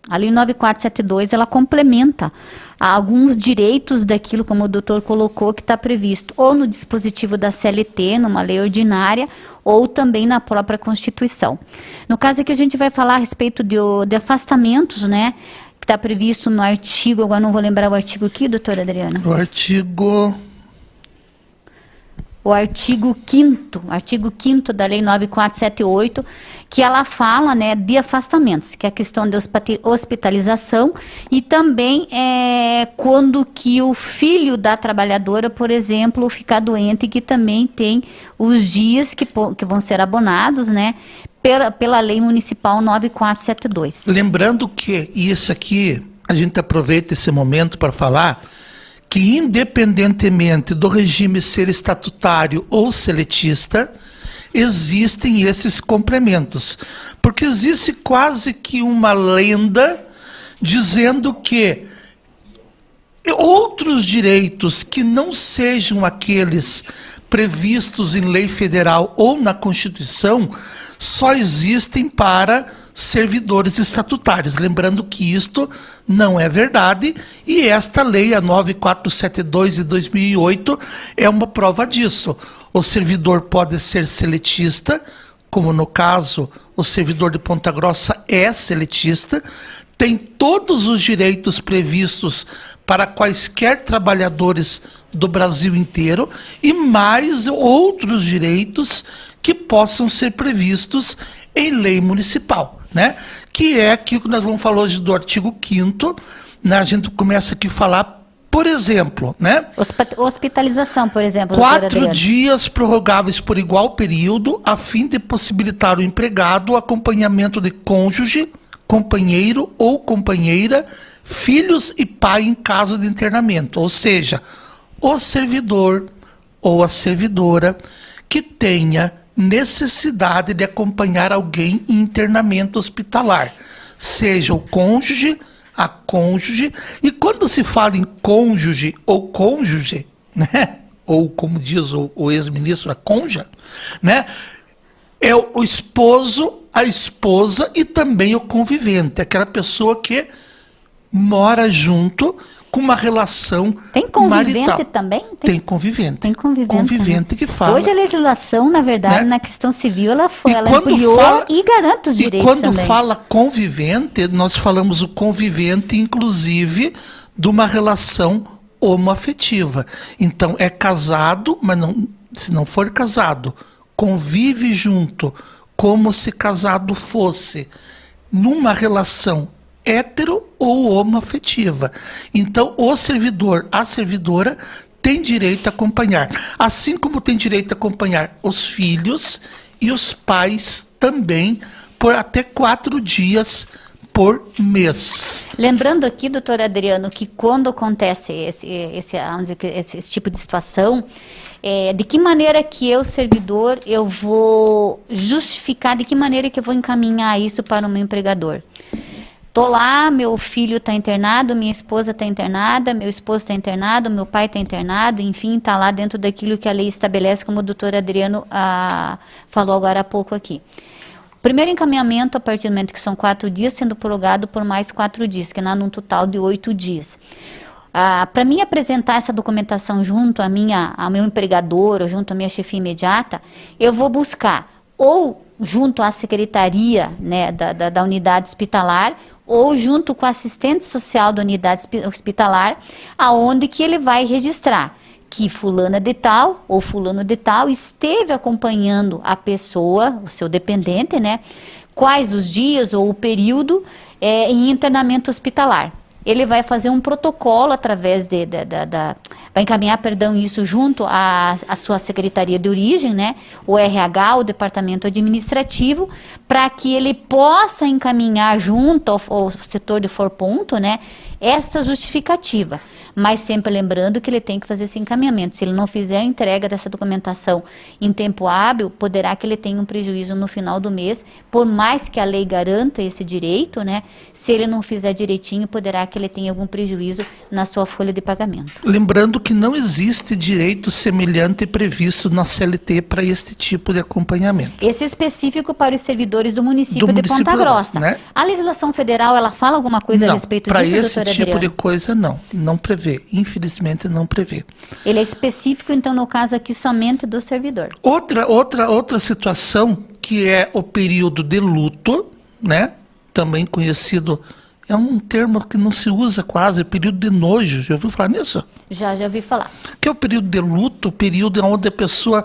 A Lei 9472, ela complementa alguns direitos daquilo, como o doutor colocou, que está previsto ou no dispositivo da CLT, numa lei ordinária, ou também na própria Constituição. No caso aqui, a gente vai falar a respeito de afastamentos, né, que está previsto no artigo, agora não vou lembrar o artigo aqui, doutora Adriana. O artigo 5º da Lei 9478, que ela fala, né, de afastamentos, que é a questão de hospitalização e também quando que o filho da trabalhadora, por exemplo, ficar doente, que também tem os dias que vão ser abonados, né, pela Lei Municipal 9472. Lembrando que isso aqui, a gente aproveita esse momento para falar que, independentemente do regime ser estatutário ou seletista, existem esses complementos. Porque existe quase que uma lenda dizendo que outros direitos que não sejam aqueles previstos em lei federal ou na Constituição só existem para servidores estatutários. Lembrando que isto não é verdade, e esta lei, a 9472 de 2008, é uma prova disso. O servidor pode ser seletista, como no caso, o servidor de Ponta Grossa é seletista, tem todos os direitos previstos para quaisquer trabalhadores do Brasil inteiro e mais outros direitos que possam ser previstos em lei municipal, né? Que é aquilo que nós vamos falar hoje do artigo 5º, né? A gente começa aqui a falar, por exemplo, né? Hospitalização, por exemplo. 4 dias prorrogáveis por igual período, a fim de possibilitar ao empregado o acompanhamento de cônjuge, companheiro ou companheira, filhos e pai em caso de internamento. Ou seja, o servidor ou a servidora que tenha necessidade de acompanhar alguém em internamento hospitalar, seja o cônjuge, a cônjuge, e quando se fala em cônjuge ou cônjuge, né, ou como diz o ex-ministro, a conja, né, é o esposo, a esposa e também o convivente, aquela pessoa que mora junto com uma relação tem convivente marital. Também? Tem convivente. Tem convivente. Convivente que fala. Hoje a legislação, na verdade, né? Na questão civil, ela ampliou e garante os direitos também. E quando também. fala convivente, nós falamos o convivente, inclusive, de uma relação homoafetiva. Então, é casado, mas não, se não for casado, convive junto, como se casado fosse, numa relação hétero ou homoafetiva. Então, o servidor, a servidora, tem direito a acompanhar. Assim como tem direito a acompanhar os filhos e os pais também, por até 4 dias por mês. Lembrando aqui, doutor Adriano, que quando acontece esse tipo de situação, de que maneira que eu, servidor, eu vou justificar, de que maneira que eu vou encaminhar isso para o meu empregador? Tô lá, meu filho está internado, minha esposa está internada, meu esposo está internado, meu pai está internado, enfim, está lá dentro daquilo que a lei estabelece, como o doutor Adriano falou agora há pouco aqui. Primeiro encaminhamento, a partir do momento que são 4 dias, sendo prorrogado por mais 4 dias, que dá num total de 8 dias. Para mim apresentar essa documentação junto ao meu empregador, ou junto à minha chefia imediata, eu vou buscar ou junto à secretaria, né, da unidade hospitalar, ou junto com o assistente social da unidade hospitalar, aonde que ele vai registrar que fulana de tal ou fulano de tal esteve acompanhando a pessoa, o seu dependente, né, quais os dias ou o período em internamento hospitalar. Ele vai fazer um protocolo através vai encaminhar, isso junto à sua secretaria de origem, né, o RH, o departamento administrativo, para que ele possa encaminhar junto ao setor de forponto, né, esta justificativa. Mas sempre lembrando que ele tem que fazer esse encaminhamento. Se ele não fizer a entrega dessa documentação em tempo hábil, poderá que ele tenha um prejuízo no final do mês, por mais que a lei garanta esse direito, né? Se ele não fizer direitinho, poderá que ele tenha algum prejuízo na sua folha de pagamento. Lembrando que não existe direito semelhante previsto na CLT para este tipo de acompanhamento. Esse é específico para os servidores do município de município Ponta Grossa. Né? A legislação federal, ela fala alguma coisa a respeito disso, doutora Para esse tipo Adriana? de coisa, não prevê. Infelizmente, não prevê. Ele é específico, então, no caso aqui, somente do servidor. Outra situação, que é o período de luto, né? Também conhecido, é um termo que não se usa quase, período de nojo. Já ouviu falar nisso? Já ouvi falar. Que é o período de luto, o período onde a pessoa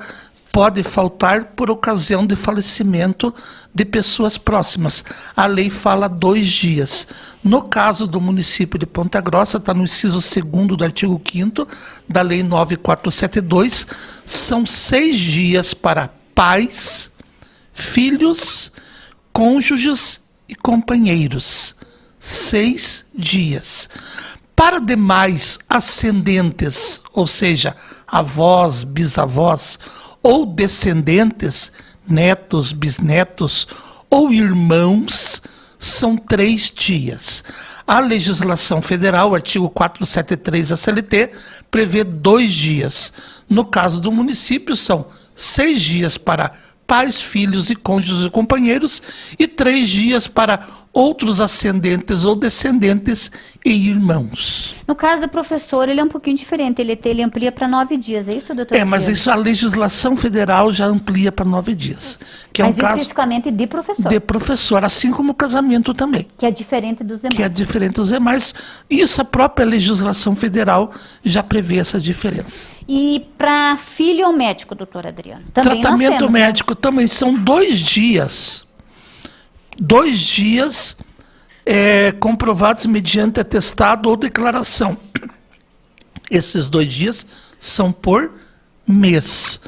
pode faltar por ocasião de falecimento de pessoas próximas. A lei fala 2 dias. No caso do município de Ponta Grossa, está no inciso 2º do artigo 5º da Lei 9472, são 6 dias para pais, filhos, cônjuges e companheiros. 6 dias. Para demais ascendentes, ou seja, avós, bisavós, ou descendentes, netos, bisnetos ou irmãos, são 3 dias. A legislação federal, artigo 473 da CLT, prevê 2 dias. No caso do município, são 6 dias para pais, filhos e cônjuges e companheiros, e 3 dias para outros ascendentes ou descendentes e irmãos. No caso do professor, ele é um pouquinho diferente, ele amplia para 9 dias, é isso, doutor? Mas isso a legislação federal já amplia para 9 dias. Que Mas é um caso especificamente de professor. de professor, assim como o casamento também. Que é diferente dos demais. Que é diferente dos demais. Isso a própria legislação federal já prevê essa diferença. E para filho ou médico, doutor Adriano? Também Tratamento nós temos, médico também são 2 dias. 2 dias comprovados mediante atestado ou declaração. Esses 2 dias são por mês.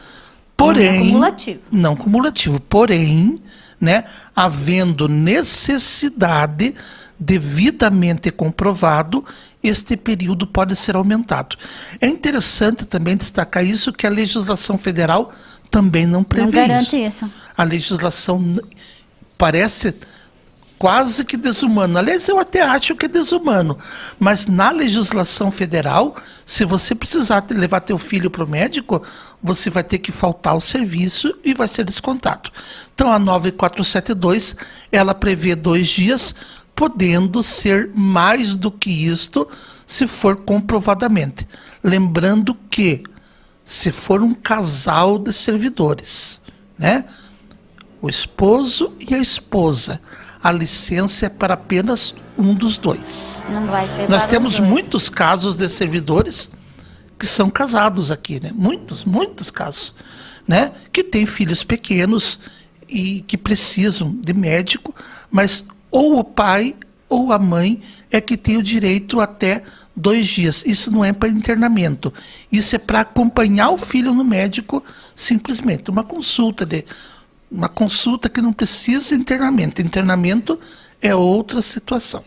Porém, não cumulativo. Não cumulativo. Porém, né, havendo necessidade devidamente comprovado, este período pode ser aumentado. É interessante também destacar isso, que a legislação federal também não prevê não garante isso. A legislação parece quase que desumano. Aliás, eu até acho que é desumano. Mas na legislação federal, se você precisar levar teu filho para o médico, você vai ter que faltar ao serviço e vai ser descontado. Então, a 9472, ela prevê 2 dias, podendo ser mais do que isto, se for comprovadamente. Lembrando que, se for um casal de servidores, né, o esposo e a esposa, a licença é para apenas um dos 2. Não vai ser Nós para temos os dois. muitos casos de servidores que são casados aqui, né? Muitos casos, né? Que têm filhos pequenos e que precisam de médico, mas ou o pai ou a mãe é que tem o direito até 2 dias. Isso não é para internamento. Isso é para acompanhar o filho no médico, simplesmente. Uma consulta que não precisa de internamento. Internamento é outra situação.